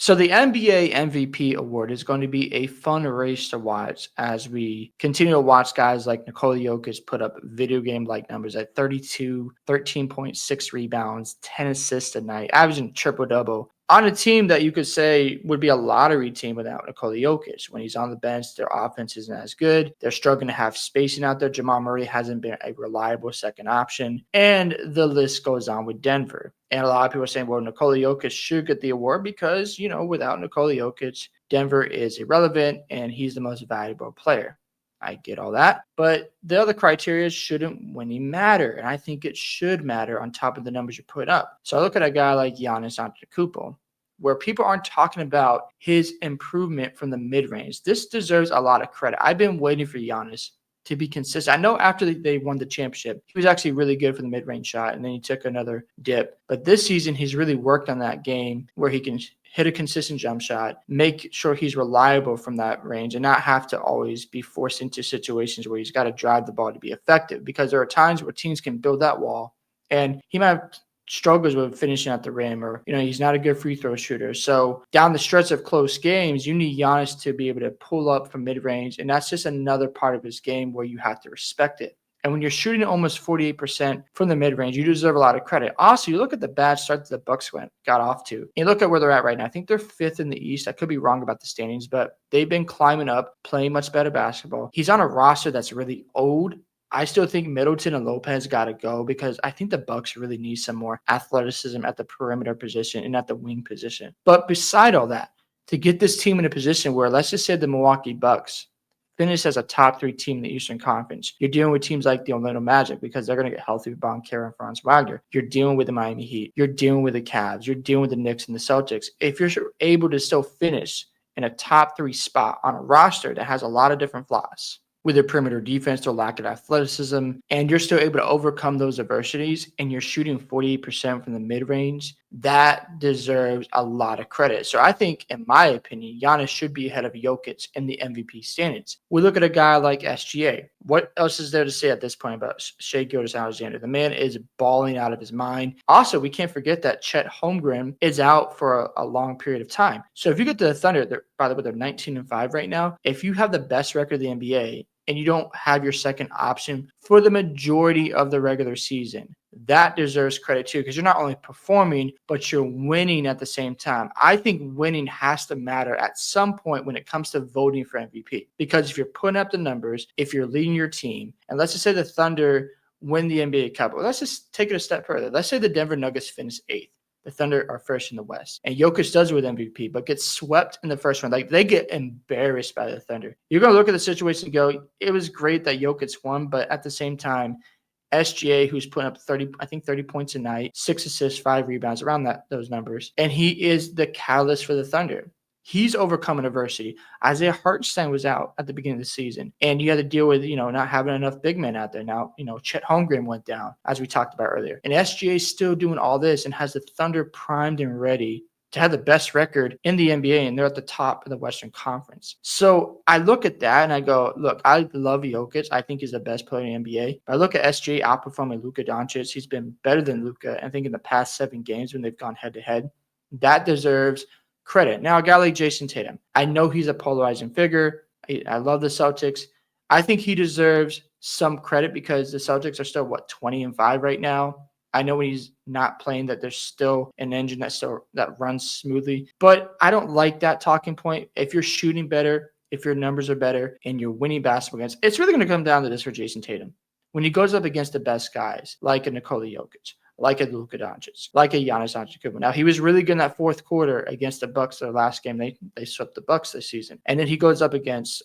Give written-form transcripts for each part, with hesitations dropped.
So the NBA MVP award is going to be a fun race to watch as we continue to watch guys like Nikola Jokic put up video game-like numbers at 32, 13.6 rebounds, 10 assists a night, averaging triple-double on a team that you could say would be a lottery team without Nikola Jokic. When he's on the bench, their offense isn't as good. They're struggling to have spacing out there. Jamal Murray hasn't been a reliable second option. And the list goes on with Denver. And a lot of people are saying, well, Nikola Jokic should get the award because, without Nikola Jokic, Denver is irrelevant and he's the most valuable player. I get all that. But the other criteria shouldn't winning matter. And I think it should matter on top of the numbers you put up. So I look at a guy like Giannis Antetokounmpo, where people aren't talking about his improvement from the mid-range. This deserves a lot of credit. I've been waiting for Giannis to be consistent. I know after they won the championship, he was actually really good for the mid-range shot, and then he took another dip. But this season, he's really worked on that game where he can hit a consistent jump shot, make sure he's reliable from that range, and not have to always be forced into situations where he's got to drive the ball to be effective. Because there are times where teams can build that wall, and he might have struggles with finishing at the rim, or he's not a good free throw shooter. So down the stretch of close games, you need Giannis to be able to pull up from mid-range, and that's just another part of his game where you have to respect it. And when you're shooting almost 48% from the mid-range, you deserve a lot of credit. Also, you look at the bad start that the Bucks got off to. You look at where they're at right now. I think they're 5th in the East. I could be wrong about the standings, but they've been climbing up, playing much better basketball. He's on a roster that's really old. I still think Middleton and Lopez got to go because I think the Bucks really need some more athleticism at the perimeter position and at the wing position. But beside all that, to get this team in a position where, let's just say the Milwaukee Bucks finish as a top 3 team in the Eastern Conference, you're dealing with teams like the Orlando Magic because they're going to get healthy with Boncaro and Franz Wagner. You're dealing with the Miami Heat. You're dealing with the Cavs. You're dealing with the Knicks and the Celtics. If you're able to still finish in a top 3 spot on a roster that has a lot of different flaws, with their perimeter defense, their lack of athleticism, and you're still able to overcome those adversities, and you're shooting 48% from the mid-range, that deserves a lot of credit. So I think, in my opinion, Giannis should be ahead of Jokic in the MVP standings. We look at a guy like SGA. What else is there to say at this point about Shai Gilgeous-Alexander? The man is balling out of his mind. Also, we can't forget that Chet Holmgren is out for a long period of time. So if you get to the Thunder, by the way, they're 19-5 right now. If you have the best record in the NBA, and you don't have your second option for the majority of the regular season, that deserves credit too, because you're not only performing, but you're winning at the same time. I think winning has to matter at some point when it comes to voting for MVP, because if you're putting up the numbers, if you're leading your team, and let's just say the Thunder win the NBA Cup, well, let's just take it a step further. Let's say the Denver Nuggets finish 8th. The Thunder are first in the West. And Jokic does with MVP, but gets swept in the first round. Like, they get embarrassed by the Thunder. You're going to look at the situation and go, it was great that Jokic won, but at the same time, SGA, who's putting up 30 points a night, 6 assists, 5 rebounds, around those numbers. And he is the catalyst for the Thunder. He's overcoming adversity. Isaiah Hartenstein was out at the beginning of the season, and you had to deal with, not having enough big men out there. Now, Chet Holmgren went down, as we talked about earlier. And SGA is still doing all this and has the Thunder primed and ready to have the best record in the NBA, and they're at the top of the Western Conference. So I look at that and I go, look, I love Jokic. I think he's the best player in the NBA. But I look at SGA outperforming Luka Doncic. He's been better than Luka, I think, in the past 7 games when they've gone head-to-head. That deserves credit. Now, a guy like Jason Tatum, I know he's a polarizing figure. I love the Celtics. I think he deserves some credit because the Celtics are still, 20-5 right now. I know when he's not playing that there's still an engine that runs smoothly, but I don't like that talking point. If you're shooting better, if your numbers are better, and you're winning basketball games, it's really going to come down to this for Jason Tatum. When he goes up against the best guys, like a Nikola Jokic, like a Luka Doncic, like a Giannis Antetokounmpo. Now, he was really good in that fourth quarter against the Bucks. Their last game, they swept the Bucks this season. And then he goes up against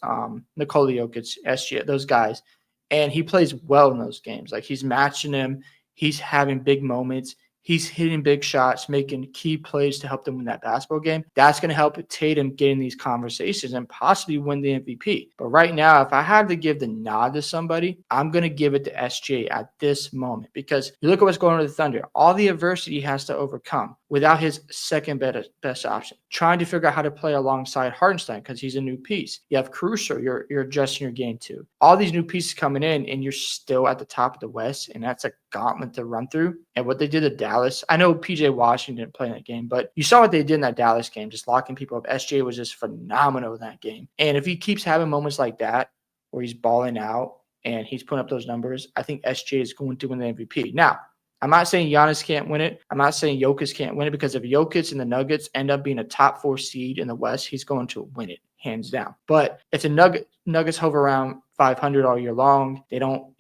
Nikola Jokic, SGA, those guys, and he plays well in those games. Like, he's matching him. He's having big moments. He's hitting big shots, making key plays to help them win that basketball game. That's going to help Tatum get in these conversations and possibly win the MVP. But right now, if I had to give the nod to somebody, I'm going to give it to SGA at this moment, because you look at what's going on with the Thunder, all the adversity he has to overcome. without his second best option, trying to figure out how to play alongside Hartenstein because he's a new piece. You have Caruso, you're adjusting your game to. All these new pieces coming in, and you're still at the top of the West, and that's a gauntlet to run through. And what they did to Dallas, I know PJ Washington didn't play in that game, but you saw what they did in that Dallas game, just locking people up. SJ was just phenomenal in that game. And if he keeps having moments like that where he's balling out and he's putting up those numbers, I think SJ is going to win the MVP. Now, I'm not saying Giannis can't win it. I'm not saying Jokic can't win it, because if Jokic and the Nuggets end up being a top 4 seed in the West, he's going to win it, hands down. But if the Nuggets hover around 500 all year long, they don't,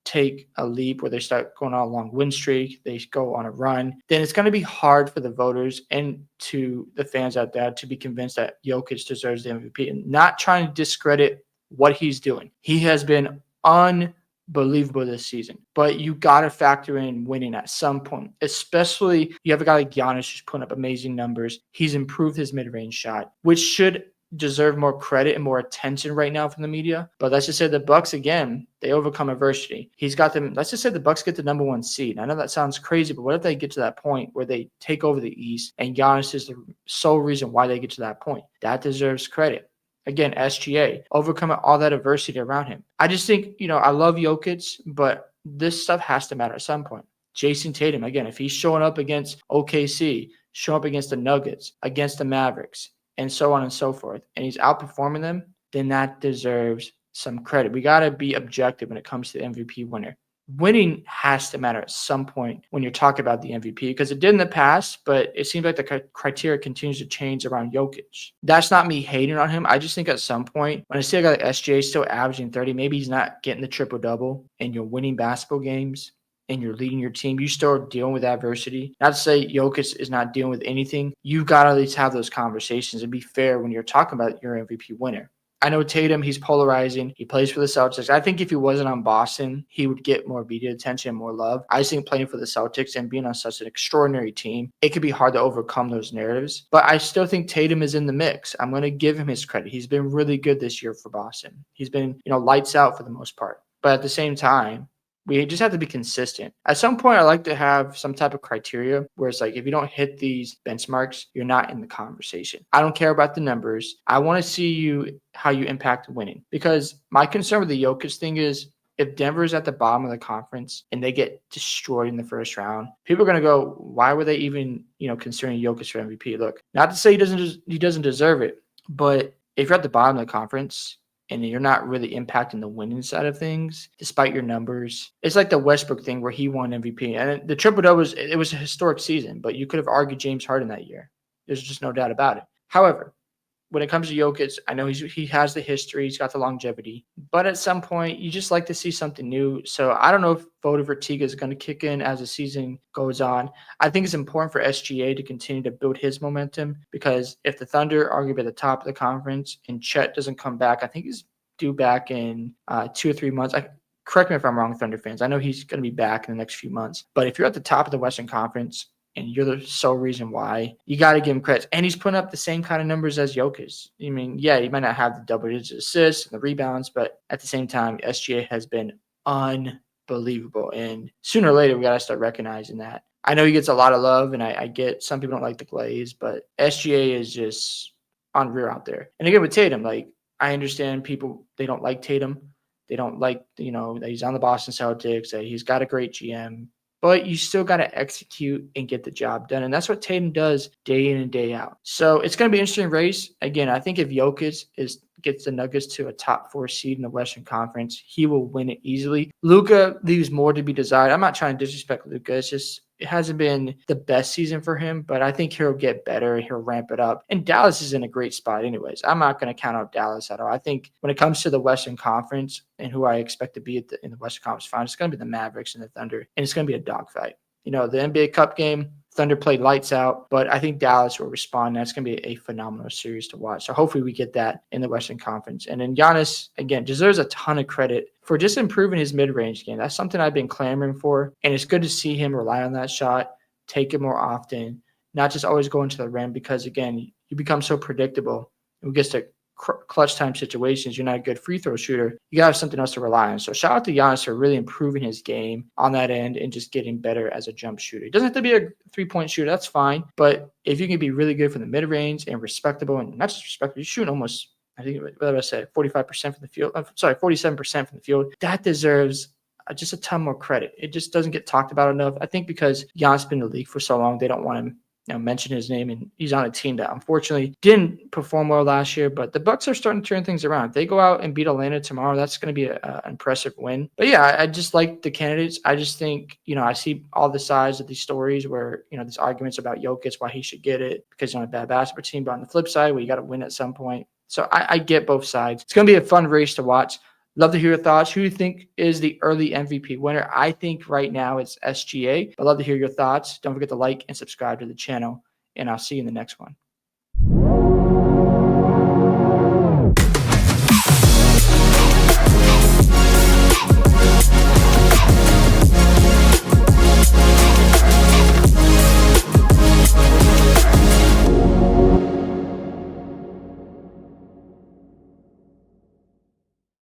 take a leap where they start going on a long win streak, they go on a run, then it's going to be hard for the voters and to the fans out there to be convinced that Jokic deserves the MVP. And not trying to discredit what he's doing. He has been unbelievable this season, but you got to factor in winning at some point, especially you have a guy like Giannis who's putting up amazing numbers. He's improved his mid-range shot, which should deserve more credit and more attention right now from the media. But let's just say the Bucks, again, they overcome adversity. He's got them. Let's just say the Bucks get the number 1 seed. I know that sounds crazy, but what if they get to that point where they take over the East and Giannis is the sole reason why they get to that point? That deserves credit. Again, SGA, overcoming all that adversity around him. I just think, I love Jokic, but this stuff has to matter at some point. Jason Tatum, again, if he's showing up against OKC, showing up against the Nuggets, against the Mavericks, and so on and so forth, and he's outperforming them, then that deserves some credit. We got to be objective when it comes to the MVP winner. Winning has to matter at some point when you're talking about the MVP, because it did in the past, but it seems like the criteria continues to change around Jokic. That's not me hating on him. I just think at some point, when I see a guy like SJ still averaging 30, maybe he's not getting the triple-double, and you're winning basketball games, and you're leading your team, you still dealing with adversity. Not to say Jokic is not dealing with anything. You got to at least have those conversations and be fair when you're talking about your MVP winner. I know Tatum, he's polarizing. He plays for the Celtics. I think if he wasn't on Boston, he would get more media attention and more love. I just think playing for the Celtics and being on such an extraordinary team, it could be hard to overcome those narratives. But I still think Tatum is in the mix. I'm going to give him his credit. He's been really good this year for Boston. He's been, lights out for the most part. But at the same time, we just have to be consistent. At some point, I like to have some type of criteria where it's like, if you don't hit these benchmarks, you're not in the conversation. I don't care about the numbers. I want to see how you impact winning. Because my concern with the Jokic thing is, if Denver's at the bottom of the conference and they get destroyed in the first round, people are going to go, why were they even, considering Jokic for MVP? Look, not to say he doesn't deserve it, but if you're at the bottom of the conference and you're not really impacting the winning side of things, despite your numbers. It's like the Westbrook thing where he won MVP. And the triple-double it was a historic season, but you could have argued James Harden that year. There's just no doubt about it. However, when it comes to Jokic, I know he has the history, he's got the longevity, but at some point, you just like to see something new. So I don't know if voter fatigue is going to kick in as the season goes on. I think it's important for SGA to continue to build his momentum, because if the Thunder arguably at the top of the conference and Chet doesn't come back, I think he's due back in 2 or 3 months. Correct me if I'm wrong, Thunder fans. I know he's going to be back in the next few months, but if you're at the top of the Western Conference and you're the sole reason why, you got to give him credit. And he's putting up the same kind of numbers as Jokic. I mean, yeah, he might not have the double-digit assists and the rebounds, but at the same time, SGA has been unbelievable. And sooner or later, we got to start recognizing that. I know he gets a lot of love, and I get some people don't like the Glaze, but SGA is just unreal out there. And again, with Tatum, I understand people, they don't like Tatum. They don't like, that he's on the Boston Celtics, that he's got a great GM. But you still got to execute and get the job done. And that's what Tatum does day in and day out. So it's going to be an interesting race. Again, I think if Jokic gets the Nuggets to a top 4 seed in the Western Conference, he will win it easily. Luka leaves more to be desired. I'm not trying to disrespect Luka. It's just, it hasn't been the best season for him, but I think he'll get better. He'll ramp it up. And Dallas is in a great spot anyways. I'm not going to count out Dallas at all. I think when it comes to the Western Conference and who I expect to be in the Western Conference Finals, it's going to be the Mavericks and the Thunder, and it's going to be a dogfight. The NBA Cup game, Thunder played lights out, but I think Dallas will respond. That's going to be a phenomenal series to watch. So hopefully we get that in the Western Conference. And then Giannis, again, deserves a ton of credit for just improving his mid-range game. That's something I've been clamoring for, and it's good to see him rely on that shot, take it more often, not just always going to the rim, because, again, you become so predictable. It gets to clutch time situations, you're not a good free throw shooter, you got to have something else to rely on. So shout out to Giannis for really improving his game on that end and just getting better as a jump shooter. He doesn't have to be a 3-point shooter, that's fine. But if you can be really good from the mid range and respectable, and not just respectable, you're shooting almost, I think, what did I say, 45% from the field? 47% from the field. That deserves just a ton more credit. It just doesn't get talked about enough. I think because Giannis been in the league for so long, they don't want him mention his name, and he's on a team that unfortunately didn't perform well last year. But the Bucks are starting to turn things around. If they go out and beat Atlanta tomorrow, that's going to be an impressive win. But yeah, I just like the candidates. I just think, I see all the sides of these stories where, these arguments about Jokic, why he should get it because he's on a bad basketball team. But on the flip side, well, you got to win at some point. So I get both sides. It's going to be a fun race to watch. Love to hear your thoughts. Who do you think is the early MVP winner? I think right now it's SGA. I'd love to hear your thoughts. Don't forget to like and subscribe to the channel, and I'll see you in the next one.